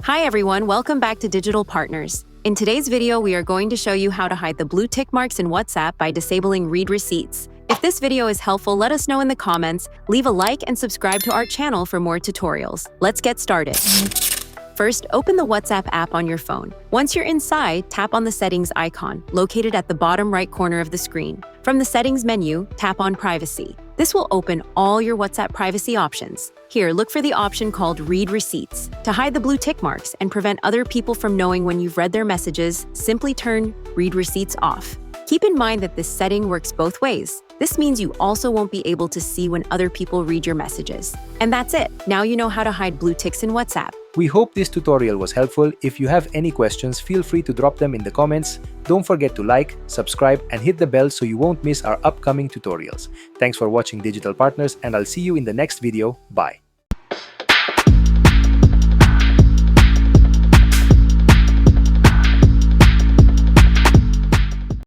Hi everyone, welcome back to Digital Partners. In today's video, we are going to show you how to hide the blue tick marks in WhatsApp by disabling read receipts. If this video is helpful, let us know in the comments, leave a like and subscribe to our channel for more tutorials. Let's get started. First, open the WhatsApp app on your phone. Once you're inside, tap on the settings icon, located at the bottom right corner of the screen. From the settings menu, tap on Privacy. This will open all your WhatsApp privacy options. Here, look for the option called Read Receipts. To hide the blue tick marks and prevent other people from knowing when you've read their messages, simply turn Read Receipts off. Keep in mind that this setting works both ways. This means you also won't be able to see when other people read your messages. And that's it. Now you know how to hide blue ticks in WhatsApp. We hope this tutorial was helpful. If you have any questions, feel free to drop them in the comments. Don't forget to like, subscribe, and hit the bell so you won't miss our upcoming tutorials. Thanks for watching Digital Partners, and I'll see you in the next video. Bye.